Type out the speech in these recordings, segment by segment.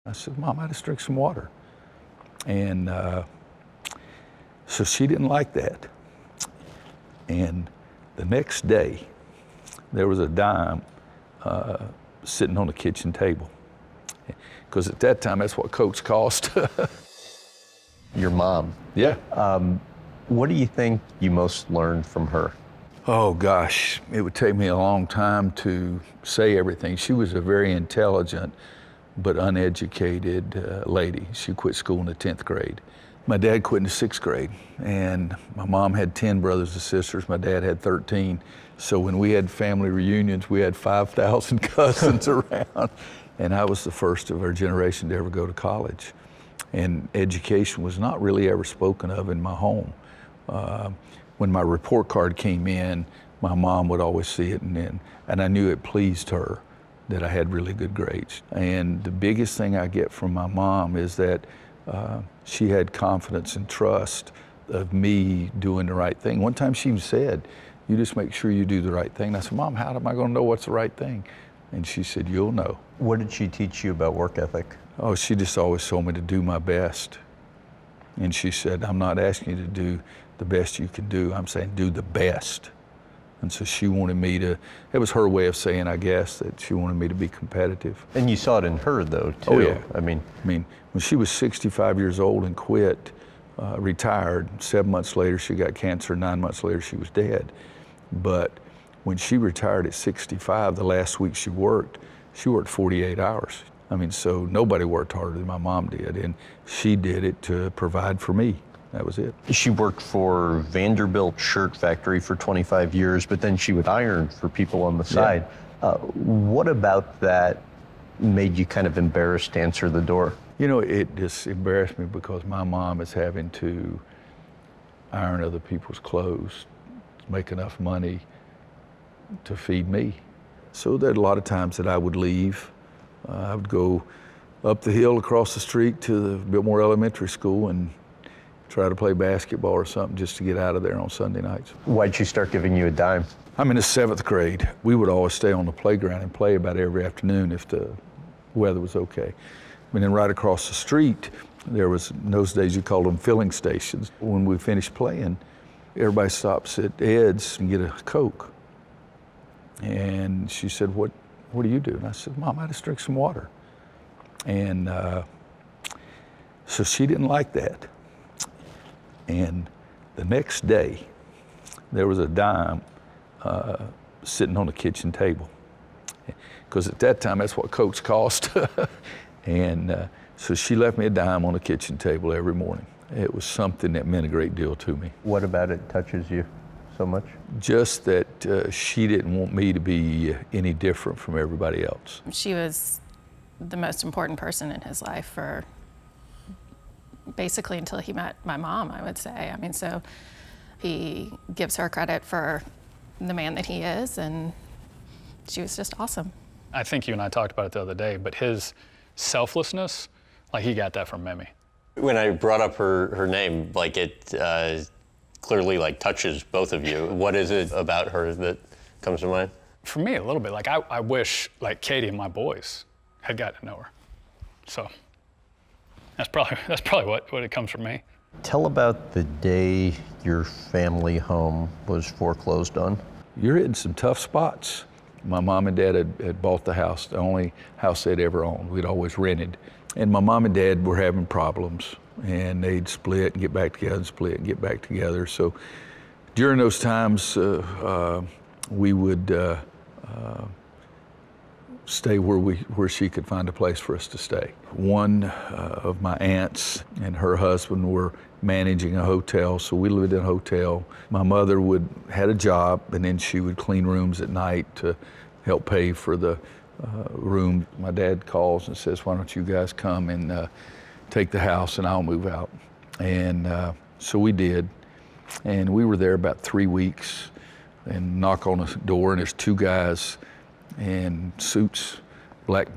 I said, Mom, I just drink some water. And so she didn't like that. And the next day, there was a dime sitting on the kitchen table. Because at that time, that's what Cokes cost. Your mom. Yeah. What do you think you most learned from her? Oh gosh, it would take me a long time to say everything. She was a very intelligent but uneducated lady. She quit school in the 10th grade. My dad quit in the 6th grade, and my mom had 10 brothers and sisters. My dad had 13. So when we had family reunions, we had 5,000 cousins around, and I was the first of our generation to ever go to college. And education was not really ever spoken of in my home. When my report card came in, my mom would always see it, and I knew it pleased her that I had really good grades. And the biggest thing I get from my mom is that she had confidence and trust of me doing the right thing. One time she said, you just make sure you do the right thing. And I said, Mom, how am I gonna know what's the right thing? And she said, you'll know. What did she teach you about work ethic? Oh, she just always told me to do my best. And she said, I'm not asking you to do the best you can do. I'm saying do the best. And so she wanted me to, it was her way of saying, I guess, that she wanted me to be competitive. And you saw it in her, though, too. Oh, yeah. I mean, when she was 65 years old and quit, retired, 7 months later she got cancer, 9 months later she was dead. But when she retired at 65, the last week she worked 48 hours. I mean, so nobody worked harder than my mom did, and she did it to provide for me. That was it. She worked for Vanderbilt Shirt Factory for 25 years, but then she would iron for people on the side. Yeah. What about that made you kind of embarrassed to answer the door? You know, it just embarrassed me because my mom is having to iron other people's clothes to make enough money to feed me. So there are a lot of times that I would leave. I would go up the hill across the street to the Biltmore Elementary School and try to play basketball or something just to get out of there on Sunday nights. Why'd she start giving you a dime? I'm in the 7th grade. We would always stay on the playground and play about every afternoon if the weather was okay. And then right across the street, there was, in those days you called them filling stations. When we finished playing, everybody stops at Ed's and get a Coke. And she said, what do you do? And I said, Mom, I just drink some water. And so she didn't like that. And the next day, there was a dime sitting on the kitchen table. Because at that time, that's what Cokes cost. And so she left me a dime on the kitchen table every morning. It was something that meant a great deal to me. What about it touches you so much? Just that she didn't want me to be any different from everybody else. She was the most important person in his life for basically until he met my mom, I would say. I mean, so he gives her credit for the man that he is, and she was just awesome. I think you and I talked about it the other day, but his selflessness, like he got that from Mimmie. When I brought up her name, like it clearly like touches both of you. What is it about her that comes to mind? For me, a little bit. Like I wish like Katie and my boys had gotten to know her. So that's probably what it comes from me. Tell about the day your family home was foreclosed on. You're hitting some tough spots. My mom and dad had bought the house, the only house they'd ever owned. We'd always rented. And my mom and dad were having problems, and they'd split and get back together and split and get back together. So during those times, we would stay where she could find a place for us to stay. One of my aunts and her husband were managing a hotel, so we lived in a hotel. My mother had a job, and then she would clean rooms at night to help pay for the room. My dad calls and says, why don't you guys come and take the house and I'll move out. And so we did, and we were there about 3 weeks and knock on the door, and there's two guys in suits,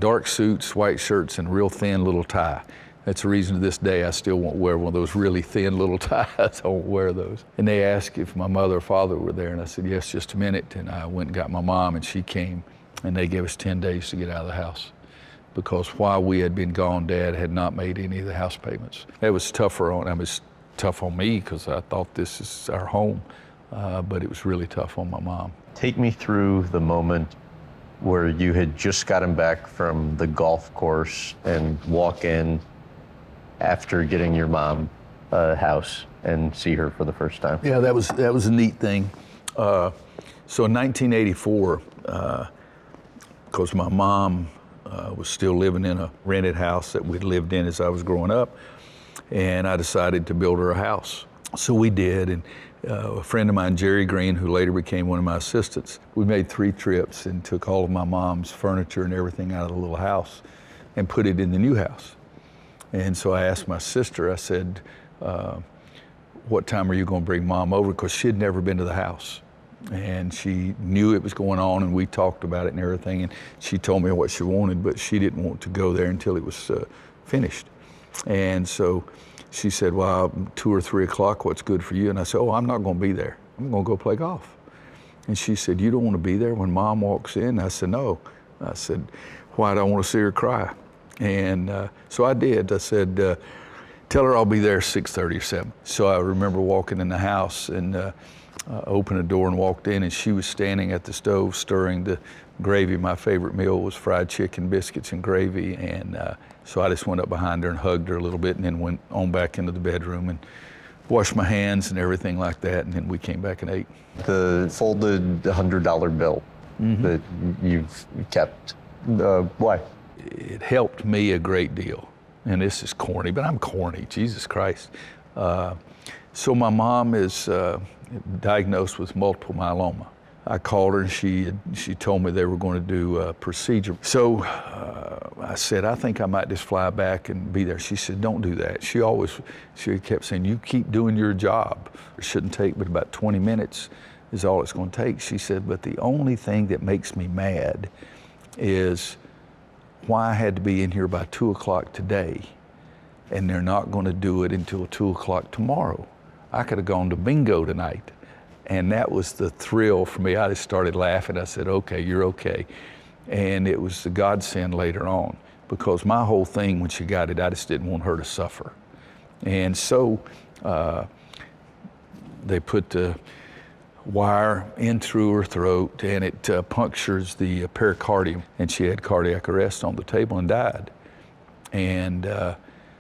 dark suits, white shirts, and real thin little tie. That's the reason to this day I still won't wear one of those really thin little ties. I won't wear those. And they asked if my mother or father were there, and I said, yes, just a minute. And I went and got my mom, and she came, and they gave us 10 days to get out of the house. because while we had been gone, Dad had not made any of the house payments. It was tougher on, I mean, it was tough on me because I thought this is our home, but it was really tough on my mom. Take me through the moment where you had just gotten back from the golf course and walk in after getting your mom a house and see her for the first time. Yeah, that was a neat thing. So in 1984, because my mom was still living in a rented house that we'd lived in as I was growing up, and I decided to build her a house. So we did, and a friend of mine, Jerry Green, who later became one of my assistants, we made 3 trips and took all of my mom's furniture and everything out of the little house and put it in the new house. And so I asked my sister, I said, what time are you going to bring Mom over? Because she had never been to the house. And she knew it was going on, and we talked about it and everything, and she told me what she wanted, but she didn't want to go there until it was finished. And so she said, well, 2 or 3 o'clock, what's good for you? And I said, oh, I'm not going to be there. I'm going to go play golf. And she said, you don't want to be there when Mom walks in? I said, no. I said, why? Do I want to see her cry? And so I did. I said, tell her I'll be there 6:30 or 7. So I remember walking in the house and opened the door and walked in, and she was standing at the stove stirring the gravy. My favorite meal was fried chicken, biscuits, and gravy. And so I just went up behind her and hugged her a little bit, and then went on back into the bedroom and washed my hands and everything like that. And then we came back and ate. The folded $100 bill that you've kept, why? It helped me a great deal. And this is corny, but I'm corny, Jesus Christ. So my mom is diagnosed with multiple myeloma. I called her and she told me they were going to do a procedure. So I said, I think I might just fly back and be there. She said, don't do that. She kept saying, you keep doing your job. It shouldn't take but about 20 minutes is all it's going to take. She said, but the only thing that makes me mad is why I had to be in here by 2 o'clock today, and they're not going to do it until 2 o'clock tomorrow. I could have gone to bingo tonight. And that was the thrill for me. I just started laughing. I said, okay, you're okay. And it was the godsend later on, because my whole thing when she got it, I just didn't want her to suffer. And so they put the wire in through her throat, and it punctures the pericardium, and she had cardiac arrest on the table and died. And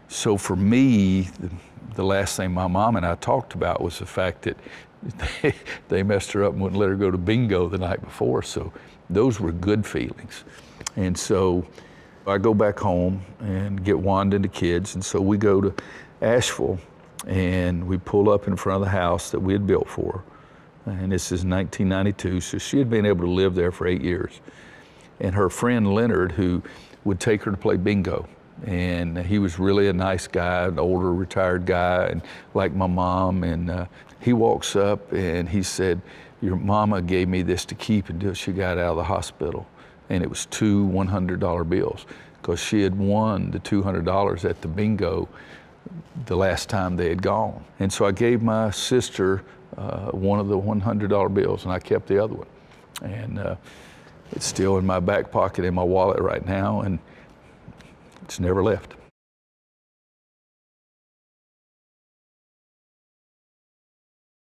so for me, the last thing my mom and I talked about was the fact that they messed her up and wouldn't let her go to bingo the night before. So those were good feelings. And so I go back home and get Wanda and the kids, and so we go to Asheville, and we pull up in front of the house that we had built for her. And this is 1992, so she had been able to live there for 8 years. And her friend Leonard, who would take her to play bingo, and he was really a nice guy, an older retired guy, and like my mom. And he walks up and he said, your mama gave me this to keep until she got out of the hospital. And it was 2 $100 bills, because she had won the $200 at the bingo the last time they had gone. And so I gave my sister one of the $100 bills, and I kept the other one. And it's still in my back pocket in my wallet right now, and it's never left.